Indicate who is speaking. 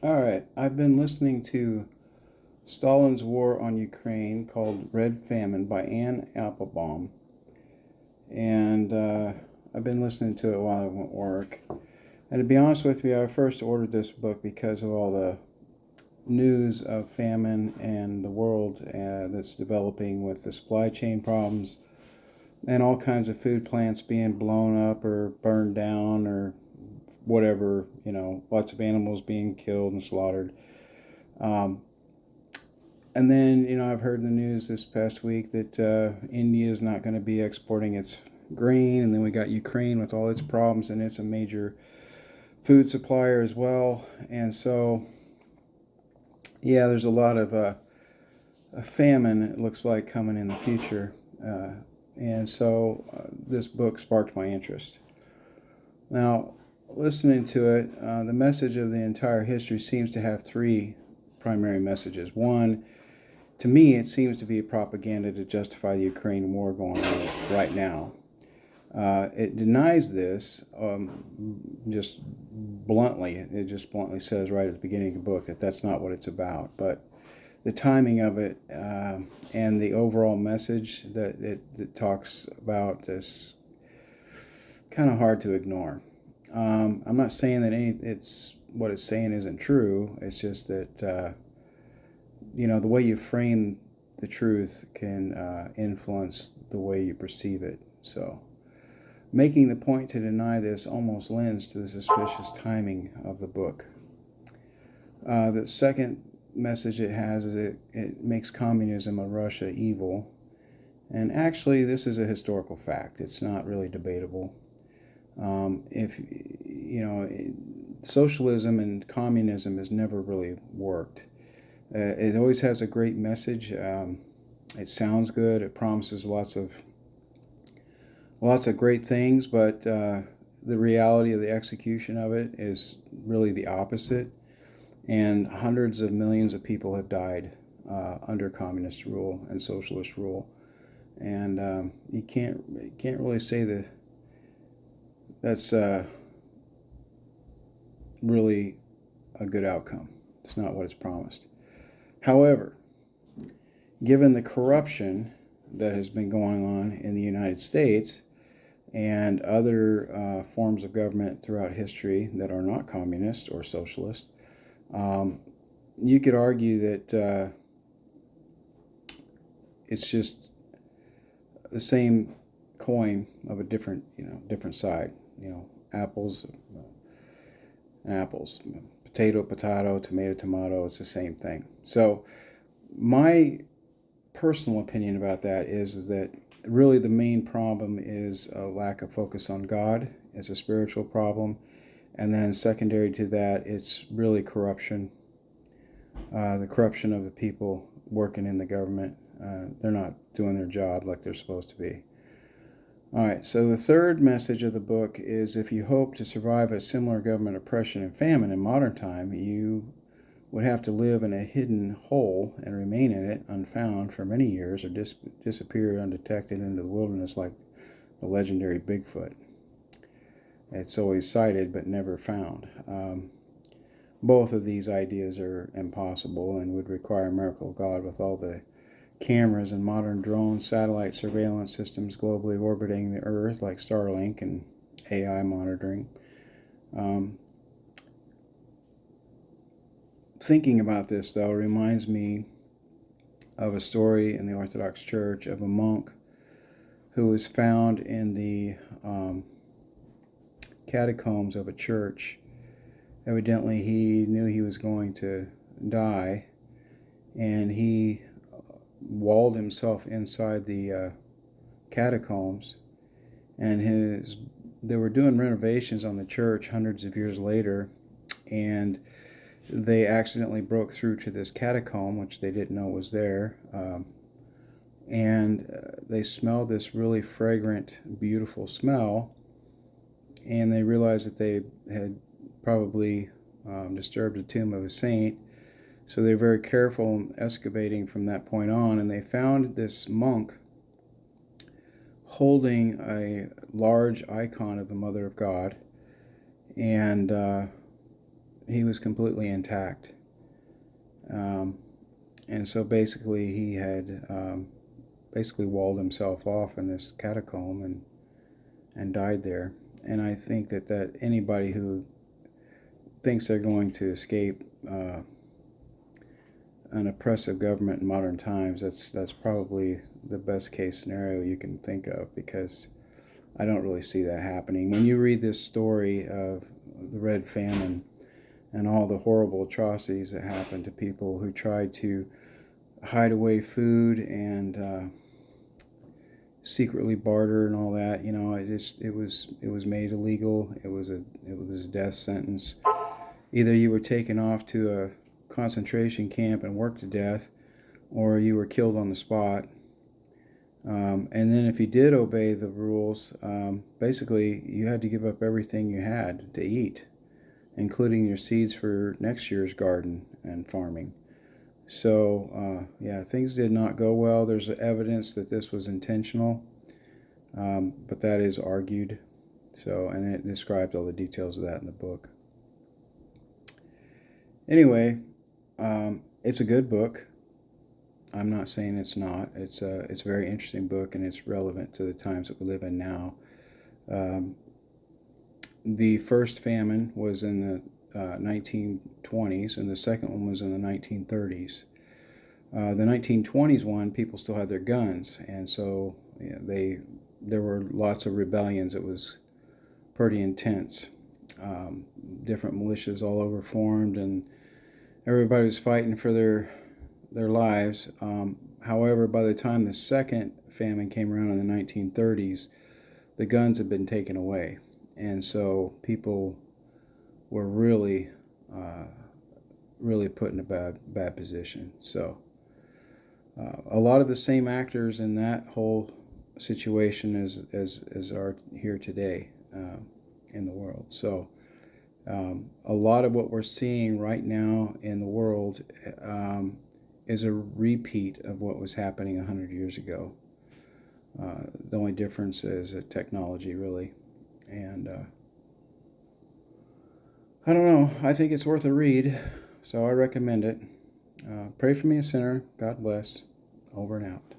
Speaker 1: All right, I've been listening to Stalin's War on Ukraine called Red Famine by Anne Applebaum. And I've been listening to it while I'm at work. And to be honest with you, I first ordered this book because of all the news of famine and the world that's developing with the supply chain problems and all kinds of food plants being blown up or burned down or whatever, lots of animals being killed and slaughtered. Um, And then, I've heard in the news this past week that India is not going to be exporting its grain. And then we got Ukraine with all its problems, and it's a major food supplier as well. And so, yeah, there's a lot of a famine, it looks like, coming in the future. And so this book sparked my interest. Now, listening to it, the message of the entire history seems to have three primary messages. One, to me, it seems to be propaganda to justify the Ukraine war going on right now. It denies this just bluntly. It just bluntly says right at the beginning of the book that that's not what it's about. But the timing of it and the overall message that it talks about is kind of hard to ignore. I'm not saying that it's what it's saying isn't true. It's just that the way you frame the truth can influence the way you perceive it. So, making the point to deny this almost lends to the suspicious timing of the book. The second message it has is it makes communism of Russia evil. And actually, this is a historical fact. It's not really debatable. If socialism and communism has never really worked. It always has a great message. It sounds good. It promises lots of great things, but the reality of the execution of it is really the opposite. And hundreds of millions of people have died under communist rule and socialist rule. And you can't really say that that's really a good outcome. It's not what it's promised. However, given the corruption that has been going on in the United States and other forms of government throughout history that are not communist or socialist, you could argue that it's just the same coin of a different side. Apples, apples, potato, tomato. It's the same thing. So my personal opinion about that is that really the main problem is a lack of focus on God. It's a spiritual problem. And then secondary to that, it's really corruption. The corruption of the people working in the government. They're not doing their job like they're supposed to be. All right, so the third message of the book is if you hope to survive a similar government oppression and famine in modern time, you would have to live in a hidden hole and remain in it unfound for many years or disappear undetected into the wilderness like the legendary Bigfoot. It's always sighted but never found. Both of these ideas are impossible and would require a miracle of God with all the cameras and modern drone satellite surveillance systems globally orbiting the Earth like Starlink and AI monitoring. Thinking about this, though, reminds me of a story in the Orthodox Church of a monk who was found in the catacombs of a church. Evidently, he knew he was going to die, and he walled himself inside the catacombs. And they were doing renovations on the church hundreds of years later, and they accidentally broke through to this catacomb, which they didn't know was there. And they smelled this really fragrant, beautiful smell, and they realized that they had probably disturbed the tomb of a saint. So they were very careful in excavating from that point on, and they found this monk holding a large icon of the Mother of God, and he was completely intact. And so basically he had basically walled himself off in this catacomb and died there. And I think that anybody who thinks they're going to escape an oppressive government in modern times, that's probably the best case scenario you can think of, because I don't really see that happening. When you read this story of the Red Famine and all the horrible atrocities that happened to people who tried to hide away food and secretly barter and all that, it was made illegal. It was a death sentence. Either you were taken off to a concentration camp and worked to death, or you were killed on the spot. And then if you did obey the rules, basically you had to give up everything you had to eat, including your seeds for next year's garden and farming. So, yeah, things did not go well. There's evidence that this was intentional, but that is argued. So, and it describes all the details of that in the book. Anyway, it's a good book. I'm not saying it's not. It's a very interesting book, and it's relevant to the times that we live in now. The first famine was in the 1920s, and the second one was in the 1930s. The 1920s one, people still had their guns, and so there were lots of rebellions. It was pretty intense. Different militias all over formed, and everybody was fighting for their lives. However, by the time the second famine came around in the 1930s, the guns had been taken away, and so people were really put in a bad position. So a lot of the same actors in that whole situation as are here today in the world. So a lot of what we're seeing right now in the world is a repeat of what was happening 100 years ago. The only difference is technology, really. And I don't know. I think it's worth a read, so I recommend it. Pray for me, a sinner. God bless. Over and out.